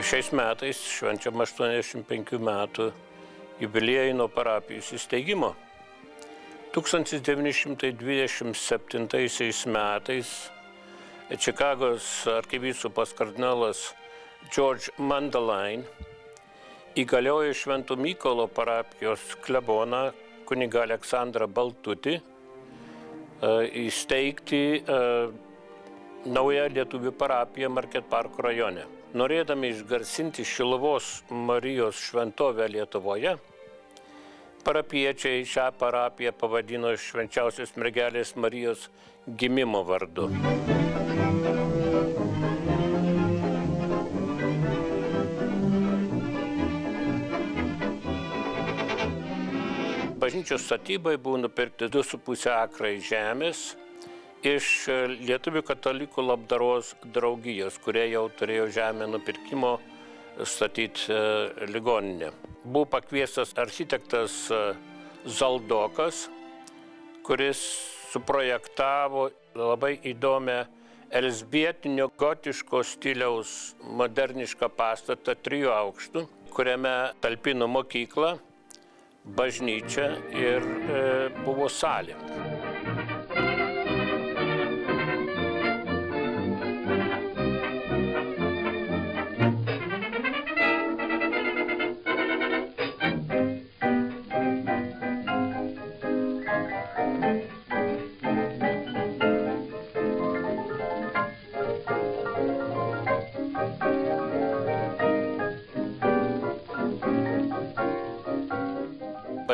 Šiais metais švenčiam 85 metų jubiliejinio parapijos įsteigimo. 1927 metais Čikagos arkivyskupas kardinolas George Mundelein įgaliojo Švento Mykolo parapijos kleboną kunigą Aleksandrą Baltutį įsteigti naują lietuvių parapiją Market Park rajone. Norėdami išgarsinti Šiluvos Marijos šventovę Lietuvoje, parapiečiai šią parapiją pavadino Švenčiausios mergelės Marijos gimimo vardu. Bažnyčios statybai buvo nupirkti 2,5 akrai žemės iš Lietuvių katalikų labdaros draugijos, kurie jau turėjo žemę nupirkimo statyti ligoninę. Buvo pakviestas architektas Zaldokas, kuris suprojektavo labai įdomią elzbietinio gotiško stiliaus modernišką pastatą 3 aukštų, kuriame talpino mokyklą, bažnyčią ir buvo salė.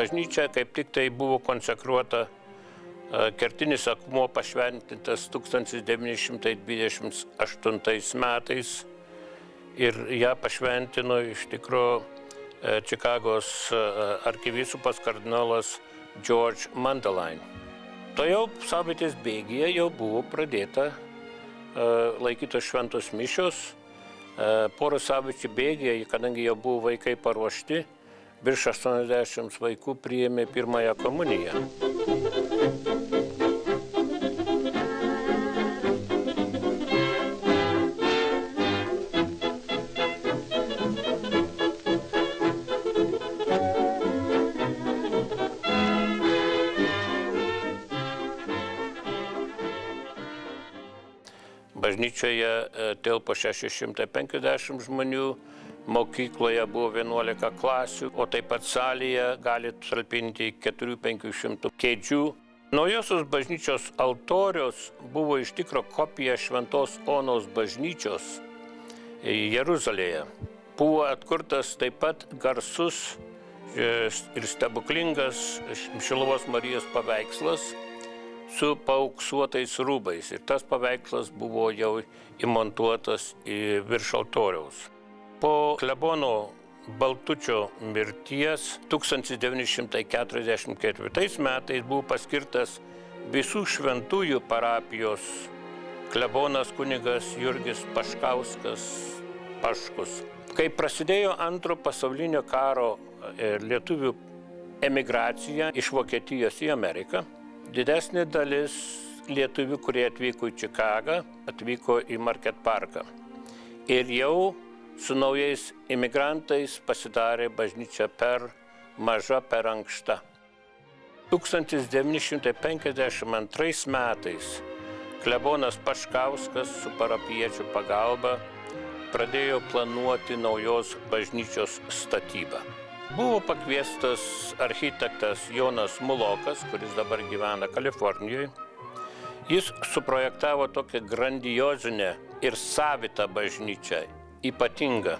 Bažnyčia kaip tik tai buvo konsekruota, kertinis akmuo pašventintas 1928 metais ir ją pašventino iš tikro Čikagos arkivyskupas kardinolas George Mundelein. To jau savaitės bėgyje jau buvo pradėta laikytos šventos mišios. Porą savaičių bėgyje, kadangi jau buvo vaikai paruošti, virš 80 vaikų priėmė pirmąją komuniją. Bažnyčioje telpo 650 žmonių, mokykloje buvo 11 klasių, o taip pat salėje gali talpinti 400–500 kėdžių. Naujosios bažnyčios altorius buvo iš tikro kopija Šventos Onos bažnyčios Jeruzalėje. Buvo atkurtas taip pat garsus ir stebuklingas Šiluvos Marijos paveikslas su paauksuotais rūbais. Ir tas paveikslas buvo jau įmontuotas virš altoriaus. Po klebono Baltučio mirties 1944 metais buvo paskirtas visų šventųjų parapijos klebonas kunigas Jurgis Paškauskas Paškus. Kai prasidėjo Antro pasaulinio karo lietuvių emigracija iš Vokietijos į Ameriką, didesnė dalis lietuvių, kurie atvyko į Čikagą, atvyko į Market Parką. Ir jau su naujais imigrantais pasidarė bažnyčia per maža, per ankšta. 1952 metais klebonas Paškauskas su parapiečių pagalba pradėjo planuoti naujos bažnyčios statybą. Buvo pakviestas architektas Jonas Mulokas, kuris dabar gyvena Kalifornijoje. Jis suprojektavo tokią grandiozinę ir savitą bažnyčią, ypatinga.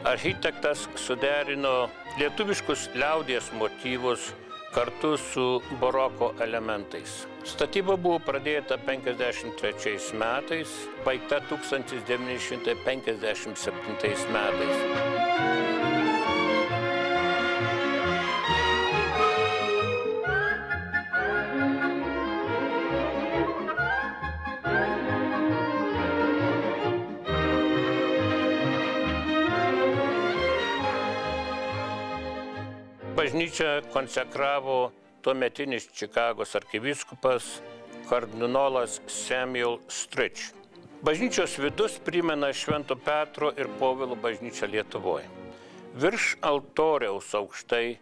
Architektas suderino lietuviškus liaudies motyvus kartu su baroko elementais. Statyba buvo pradėta 1953 metais, baigta 1957 metais. Bažnyčią konsekravo tuometinis Čikagos arkivyskupas kardinolas Samuel Stritch. Bažnyčios vidus primena Švento Petro ir Povilo bažnyčią Lietuvoje. Virš altoriaus aukštai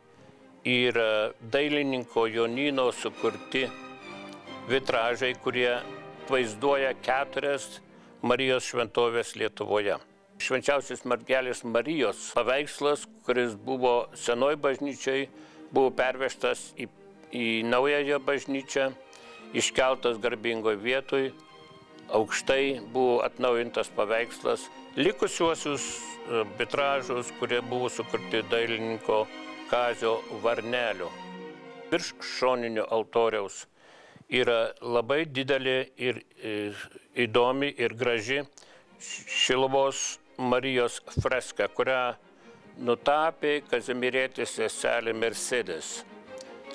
yra dailininko Jonino sukurti vitražai, kurie vaizduoja 4 Marijos šventovės Lietuvoje. Švenčiausios mergelės Marijos paveikslas, kuris buvo senoj bažnyčiai, buvo pervežtas į naująją bažnyčią, iškeltas garbingoj vietoj, aukštai buvo atnaujintas paveikslas. Likusiuosius vitražus, kurie buvo sukurti dailininko Kazio Varnelio. Virš šoninio altoriaus yra labai didelė ir įdomi ir graži Šiluvos Marijos freska, kurią nutapė Kazimierietis seselė Mercedes.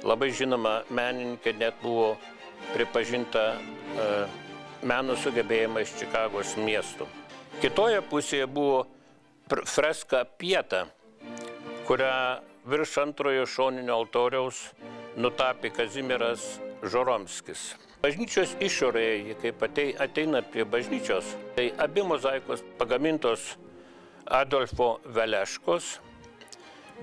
Labai žinoma menininkė, net buvo pripažinta meno sugebėjimais Čikagos miestų. Kitoje pusėje buvo freska Pieta, kurią virš antrojo šoninio altoriaus nutapė Kazimieras Žoromskis. Bažnyčios išorėje, kaip ateina prie bažnyčios, tai abi mozaikos pagamintos Adolfo Veleškos.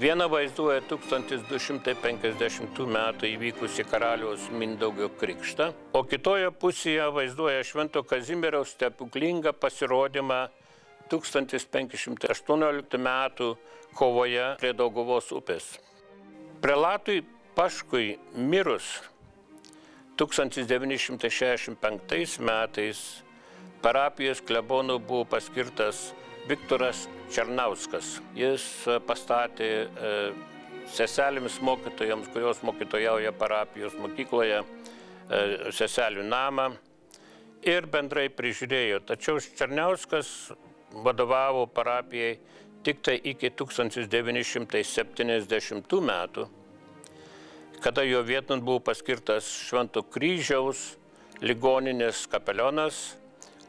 Viena vaizduoja 1250 metų įvykusi karaliaus Mindaugo krikštą, o kitoje pusėje vaizduoja Švento Kazimieraus stebuklingą pasirodymą 1518 metų kovoje prie Dauguvos upės. Prelatui Paškui mirus 1965 metais parapijos klebonu buvo paskirtas Viktoras Černauskas. Jis pastatė seselėms mokytojams, kurios mokytojauja parapijos mokykloje, seselių namą ir bendrai prižiūrėjo. Tačiau Černauskas vadovavo parapijai tik tai iki 1970 metų, kada jo vieton buvo paskirtas Švento Kryžiaus ligoninės kapelionas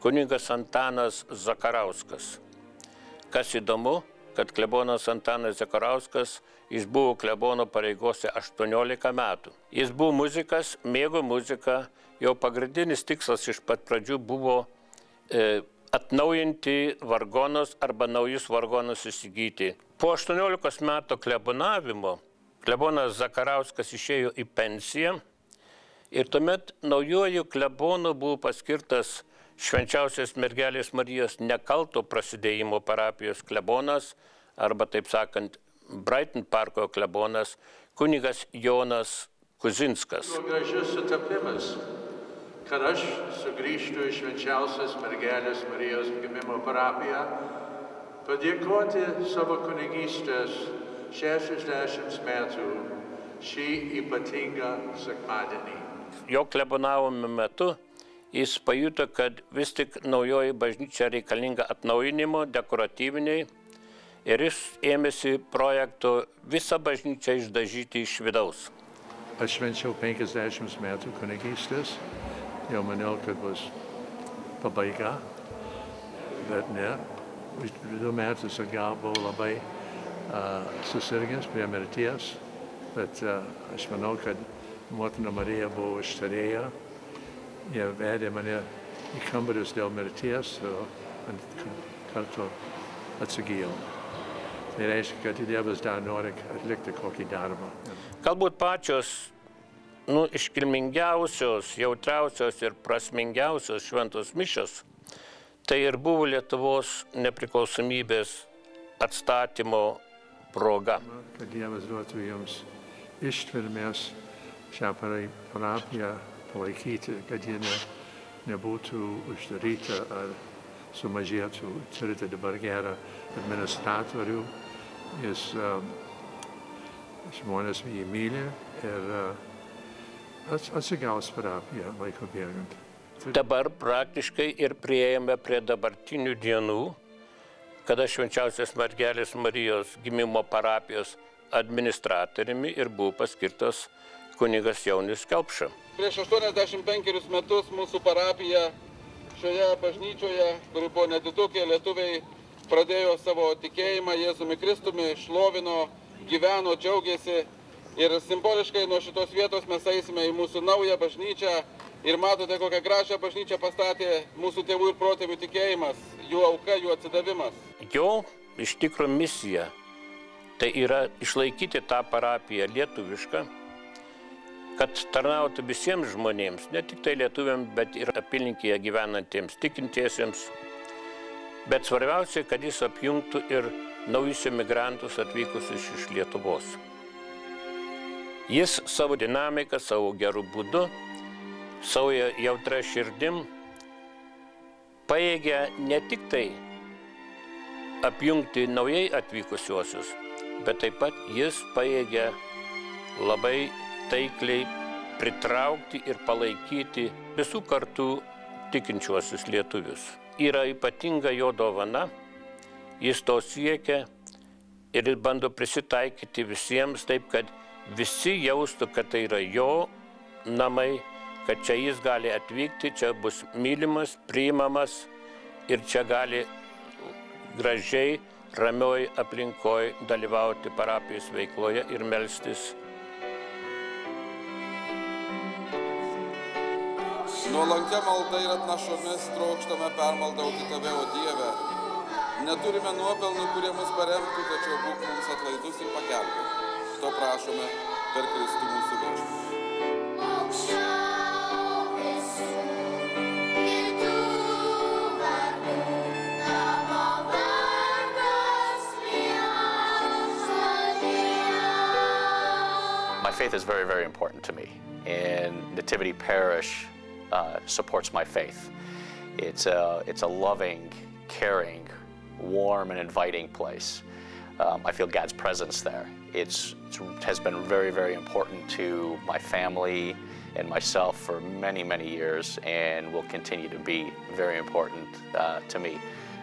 kunigas Antanas Zakarauskas. Kas įdomu, kad klebonas Antanas Zakarauskas, jis buvo klebono pareigose 18 metų. Jis buvo muzikas, mėgo muziką, jo pagrindinis tikslas iš pat pradžių buvo atnaujinti vargonus arba naujus vargonus įsigyti. Po 18 metų klebonavimo klebonas Zakarauskas išėjo į pensiją ir tuomet naujojų klebonų buvo paskirtas Švenčiausios mergelės Marijos nekalto prasidėjimo parapijos klebonas, arba taip sakant, Brighton Parko klebonas, kunigas Jonas Kuzinskas. Gražius sutapimas, kad aš sugrįžtu į Švenčiausios mergelės Marijos gimimo parapiją, padėkoti savo kunigystės 60 metų šį ypatingą sekmadienį. Jo klebonavimo metu jis pajuto, kad vis tik naujoji bažnyčia reikalinga atnaujinimo, dekoratyviniai, ir jis ėmėsi projekto visą bažnyčią išdažyti iš vidaus. Aš švenčiau 50 metų kunigystės, jau maniau, kad bus pabaiga, bet ne. 2 metus atgal buvau labai susirgęs prie mirties, bet aš manau, kad motina Marija buvo ištarėję. Jie vedė mane į kambarius dėl mirties, kartu atsigijau. Tai reiškia, kad Dievas dar nori atlikti kokį darbą. Galbūt pačios iškilmingiausios, jautriausios ir prasmingiausios šventos mišios, tai ir buvo Lietuvos nepriklausomybės atstatymo proga. Kad Dievas duotų jums ištvermės šią parapiją palaikyti, kad ji nebūtų uždaryta ar sumažėtų. Turite dabar gerą administratorių, jis žmonės jį myli ir atsigaus parapiją laiko bėgant. Dabar praktiškai ir priėjome prie dabartinių dienų, kada Švenčiausios mergelės Marijos gimimo parapijos administratoriumi ir buvo paskirtas kunigas Jaunius Kelpša. Prieš 85 metus mūsų parapija šioje bažnyčioje, kuri buvo nedidukė, lietuviai pradėjo savo tikėjimą Jėzumi Kristumi, šlovino, gyveno, džiaugiasi. Ir simboliškai nuo šitos vietos mes eisime į mūsų naują bažnyčią, Ir matote, kokią gražią bažnyčią pastatė mūsų tėvų ir protėvių tikėjimas, jų auka, jų atsidavimas. Jo iš tikro misija tai yra išlaikyti tą parapiją lietuvišką, kad tarnautų visiems žmonėms, ne tik tai lietuviams, bet ir apylinkėje gyvenantiems tikintiesiems. Bet svarbiausia, kad jis apjungtų ir naujus emigrantus atvykusius iš Lietuvos. Jis savo dinamiką, savo gerų būdu, savo jautrą širdim pajėgia ne tik tai apjungti naujai atvykusiuosius, bet taip pat jis pajėgia labai taikliai pritraukti ir palaikyti visų kartų tikinčiuosius lietuvius. Yra ypatinga jo dovana, jis to siekia ir jis bando prisitaikyti visiems taip, kad visi jaustų, kad tai yra jo namai, kad čia jis gali atvykti, čia bus mylimas, priimamas ir čia gali gražiai, ramioj aplinkoj dalyvauti parapijos veikloje ir melstis. Nuolankia malda ir atnašomis trokštame permaldauti Tave, o Dieve. Neturime nuopelnų, kurie mus paremtų, tačiau būk mums atlaidus ir pagelbėk. To prašome per Kristų mūsų viešpatį. My faith is very, very important to me, and Nativity Parish supports my faith. It's a loving, caring, warm, and inviting place. I feel God's presence there. It has been very, very important to my family and myself for many, many years, and will continue to be very important to me.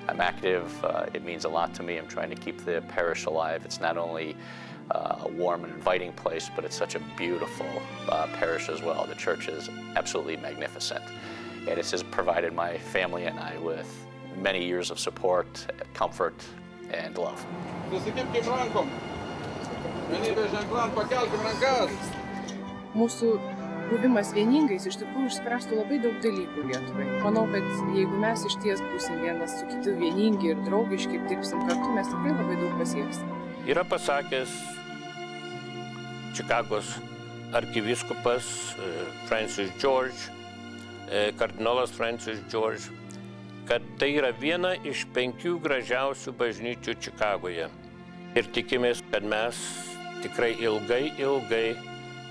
I'm active. It means a lot to me. I'm trying to keep the parish alive. It's not only a warm and inviting place, but it's such a beautiful parish as well. The church is absolutely magnificent, and it has provided my family and I with many years of support, comfort, and love. Susikibkim rankom. Vienybės ženklan, pakelkim rankas. Mūsų buvimas vieningais iš tikrųjų išspręstų labai daug dalykų Lietuvai. Manau, kad jeigu mes iš ties būsim vienas su kitu vieningi ir draugiški ir dirbsim kartu, mes tikrai labai daug pasieksim. Yra pasakęs Čikagos arkivyskupas Francis George, kardinolas Francis George, kad tai yra viena iš 5 gražiausių bažnyčių Čikagoje. Ir tikimės, kad mes tikrai ilgai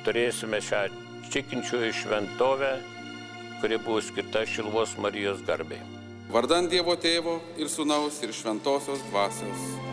turėsime šią tikinčiųjų šventovę, kuri buvo skirta Šiluvos Marijos garbei. Vardan Dievo Tėvo ir Sūnaus ir Šventosios Dvasios.